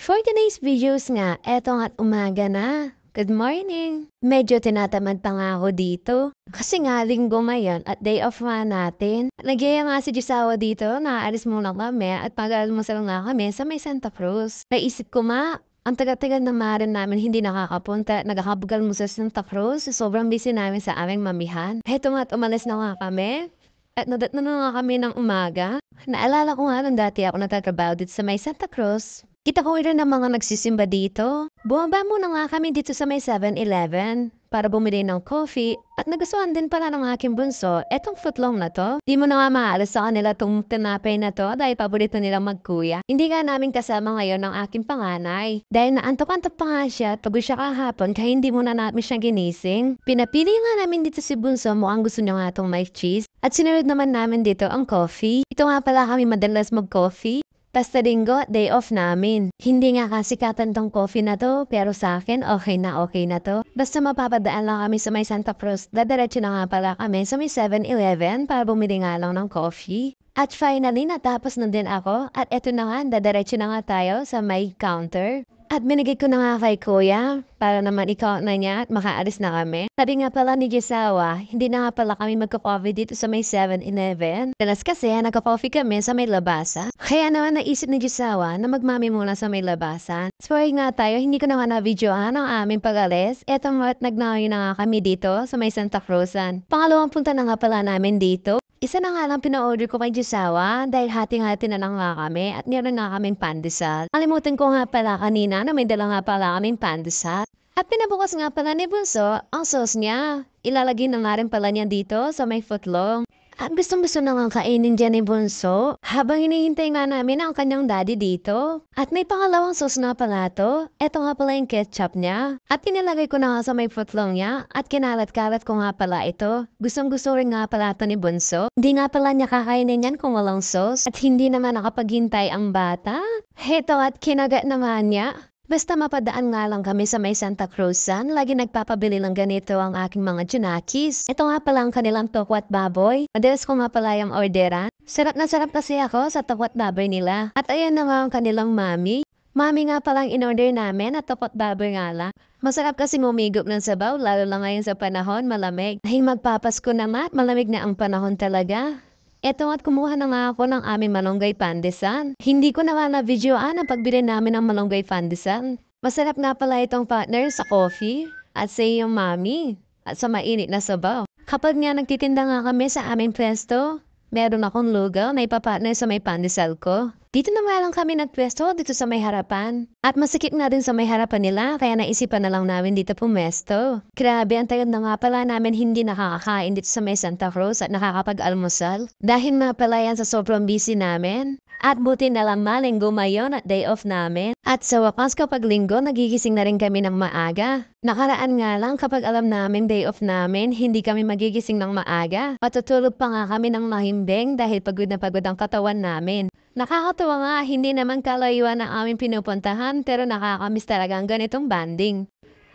For today's videos nga, eto nga't umaga na. Good morning! Medyo tinatamad pa nga ako dito. Kasi nga linggo ngayon at day off nga natin. Nagyaya nga si Jisawa dito, naaalis muna kami at pag-almusal nga kami sa may Santa Cruz. Naisip ko nga, ang tagal-tagal na rin namin hindi nakakapunta, nagkakabugal mo sa Santa Cruz. Sobrang busy namin sa aming mamihan. Heto nga't umalis na nga kami. At nadat na nga kami ng umaga. Naalala ko nga nung dati ako nagtatrabaho dito sa may Santa Cruz. Kita ko rin ng mga nagsisimba dito. Bumaba muna nga kami dito sa may 7-Eleven para bumili ng coffee at nagustuhan din pala ng aking bunso etong footlong na to. Di mo na nga maalas sa kanila tong tinapay na to dahil paborito nilang magkuya. Hindi nga namin kasama ngayon ng aking panganay dahil naantok-antok pa nga siya at pagod siya kahapon kaya hindi muna namin siya ginising. Pinapili nga namin dito si bunso, mukhang gusto niya nga itong may cheese at sinunod naman namin dito ang coffee. Ito nga pala kami madalas mag-coffee. Basta linggo, day off namin. Hindi nga kasikatan tong coffee na to, pero sa akin, okay na to. Basta mapapadaan lang kami sa may Santa Cruz, dadiretso na nga pala kami sa may 7-Eleven para bumili nga lang ng coffee. At finally, natapos na din ako at eto na nga, dadiretso na nga tayo sa may counter. At binigay ko na nga kay kuya para naman ikaw na niya at makaalis na kami. Sabi nga pala ni Jisawa, hindi na nga pala kami magka-coffee dito sa may 7-Eleven. Dalas kasi nagka-coffee kami sa may labasa. Kaya naman naisip ni Jisawa na magmami muna sa may labasan. Sorry nga tayo, hindi ko na nga na-videohan ang aming pag-alis. Eto nga at nagnayo na nga kami dito sa may Santa Cruzan. Pangalawang punta na nga pala namin dito. Isa na nga lang pina-order ko kay Jisawa dahil hati-hati na lang nga kami at meron nga kaming pandesal. Alimutan ko nga pala kanina na may dala nga pala kaming pandesal. At pinabukas nga pala ni Bunso ang sauce niya. Ilalagay na nga rin pala niya dito sa may footlong. At gustong-gusto na nga kainin dyan ni Bunso habang hinihintay nga namin ang kanyang daddy dito. At may pangalawang sauce na pala to. Eto nga pala yung ketchup niya. At pinilagay ko na nga sa may footlong niya at kinalat-kalat ko nga pala ito. Gustong-gusto rin nga pala to ni Bunso. Hindi nga pala niya kakainin yan kung walang sauce. At hindi naman nakapaghintay ang bata. Heto at kinagat naman niya. Basta mapadaan nga lang kami sa may Santa Cruzan, lagi nagpapabili ng ganito ang aking mga junakis. Ito nga pala ang kanilang tokwat baboy. Madalas ko nga pala yung orderan. Sarap na sarap kasi ako sa tokwat baboy nila. At ayan na nga ang kanilang mami. Mami nga palang in-order namin at tokwat baboy nga lang. Masarap kasi mumigop ng sabaw, lalo lang ngayon sa panahon, malamig. Ay magpapasko na nga at malamig na ang panahon talaga. Eto at kumuha na nga ako ng aming malunggay pandesal. Hindi ko na nga na-videoan ang pagbili namin ng malunggay pandesal. Masarap nga pala itong partner sa coffee at sa iyong mami at sa mainit na sabaw. Kapag nga nagtitinda nga kami sa aming pwesto, meron akong lugaw na ipapartner sa may pandesal ko. Dito na nga lang kami nagpwesto dito sa may harapan. At masikip na din sa may harapan nila kaya naisipan na lang namin dito pumesto. Grabe, ang tagal na nga pala namin hindi nakakakain dito sa may Santa Cruz at nakakapag-almusal. Dahil nga pala yan sa sobrang busy namin. At buti na lang linggo ngayon at day off namin. At sa wakas kapag linggo, nagigising na rin kami ng maaga. Nakaraan nga lang kapag alam namin day off namin, hindi kami magigising ng maaga. Patutulog pa nga kami ng mahimbing dahil pagod na pagod ang katawan namin. Nakakatuwa nga, hindi naman kalayuan ang aming pinupuntahan pero nakakamiss talaga ang ganitong banding.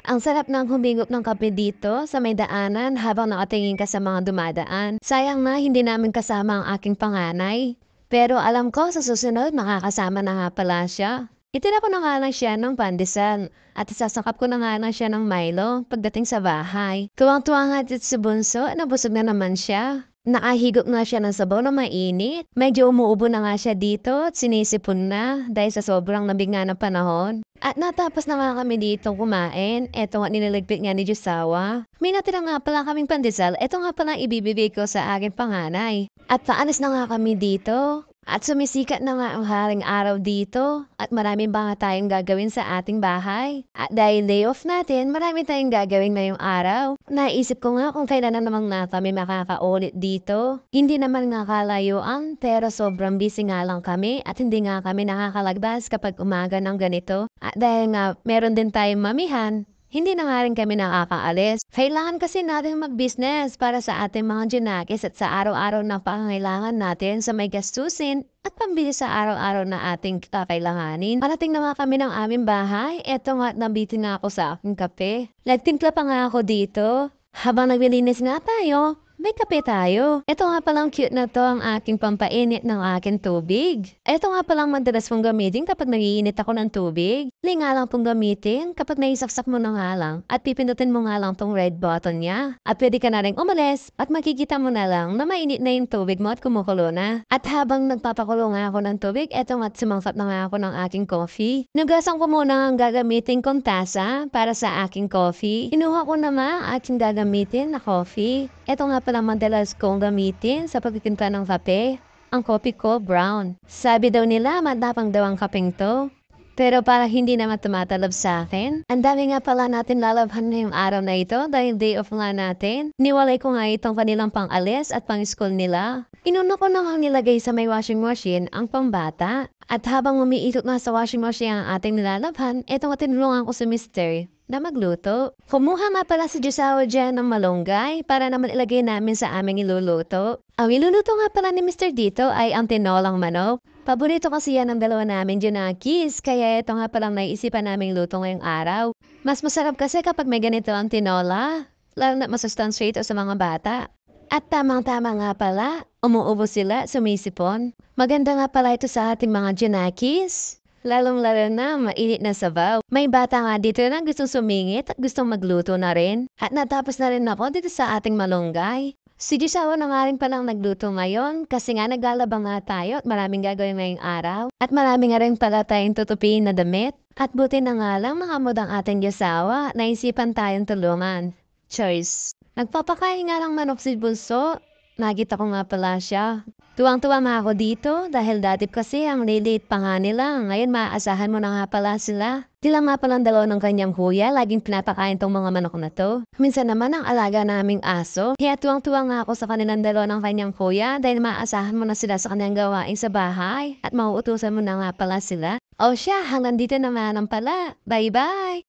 Ang sarap ng humigop ng kape dito sa may daanan habang nakatingin ka sa mga dumadaan. Sayang na hindi namin kasama ang aking panganay. Pero alam ko sa susunod makakasama na nga pala siya. Itira ko na nga lang siya ng pandesal at isasangkap ko na nga lang siya ng Milo pagdating sa bahay. Tuwang-tuwa nga dito si Bunso, nabusog na naman siya. Nakahigop na siya ng sabaw na mainit. Medyo umuubo na nga siya dito at sinisipon na dahil sa sobrang lamig nga ng panahon. At natapos na nga kami dito kumain. Eto nga nilaligpit nga ni Jisawa. May natira nga pala kaming pandesal. Eto nga pala ibibigay ko sa aking panganay. At paalis na nga kami dito. At sumisikat na nga ang haring araw dito at maraming ba nga tayong gagawin sa ating bahay. At dahil day off natin, marami tayong gagawin ngayong araw. Naisip ko nga kung kailan na naman nga kami makakaulit dito. Hindi naman nga kalayuan pero sobrang busy nga lang kami at hindi nga kami nakakalagbas kapag umaga ng ganito. At dahil nga meron din tayong mamihan, hindi na nga rin kami nakakaalis. Kailangan kasi natin mag-business para sa ating mga junakis at sa araw-araw na pangangailangan natin sa may gastusin at pambili sa araw-araw na ating kakailanganin. Parating na nga kami ng aming bahay. Eto nga, nabitin nga ako sa aking kape. Nagtimpla pa nga ako dito. Habang naglilinis nga tayo, May kape tayo. Ito nga palang cute na to ang aking pampainit ng aking tubig. Ito nga palang madalas pong gamitin kapag nag-iinit ako ng tubig. Linga lang pong gamitin kapag naisaksak mo na nga lang at pipindutin mo nga lang tong red button niya. At pwede ka na rin umalis at makikita mo na lang na mainit na yung tubig mo at kumukulo na. At habang nagpapakulo nga ako ng tubig, eto nga't sumangkap na nga ako ng aking coffee. Nugasan ko muna ang gagamitin kong tasa para sa aking coffee. Kinuha ko naman ang aking gagamitin na coffee. Ito nga pala madalas kong gamitin sa pagtitinta ng kape, ang coffee ko brown. Sabi daw nila matapang daw ang kapeng to. Pero para hindi naman tumatalab sa akin, ang dami nga pala natin lalabhan ngayong araw na ito dahil day off nga natin. Niwalay ko nga itong kanilang pang-alis at pang-school nila. Inuna ko namang nilagay sa may washing machine ang pambata. At habang umiikot nga sa washing machine ang ating nilalabhan, eto nga tinulungan ko si Mister na magluto. Kumuha nga pala si Josawa dyan ng malunggay para naman ilagay namin sa aming iluluto. Ang iluluto nga pala ni Mr. dito ay ang tinolang manok. Paborito kasi yan ng dalawa namin Junakis, kaya ito nga palang naisipan naming luto ngayong araw. Mas masarap kasi kapag may ganito ang tinola, lalo na masustansya sa mga bata. At tamang-tama nga pala, umuubo sila, sumisipon. Maganda nga pala ito sa ating mga Junakis. Lalong-lalo na mainit na sabaw. May bata nga dito na gustong sumingit at gustong magluto na rin. At natapos na rin ako dito sa ating malunggay. Si Josawa na nga rin palang nagluto ngayon kasi nga naglalaba nga tayo at maraming gagawin ngayong araw. At marami nga rin pala tayong tutupiin na damit. At buti na nga lang makamod ang ating Josawa, naisipan tayong tulungan. Choice. Nagpapakain nga lang manok si Bunso. Nakita ko nga pala siya. Tuwang-tuwa nga ako dito dahil dati kasi ang lilate pa nga nila. Ngayon maaasahan mo na nga pala sila. Sila nga palang dalawa ng kanyang kuya, laging pinapakain tong mga manok na to. Minsan naman ang alaga naming aso. Kaya tuwang-tuwa nga ako sa kanilang dalawa ng kanyang kuya dahil maaasahan mo na sila sa kanyang gawain sa bahay at mauutusan mo na nga pala sila. O siya, hanggang dito naman ang pala. Bye-bye!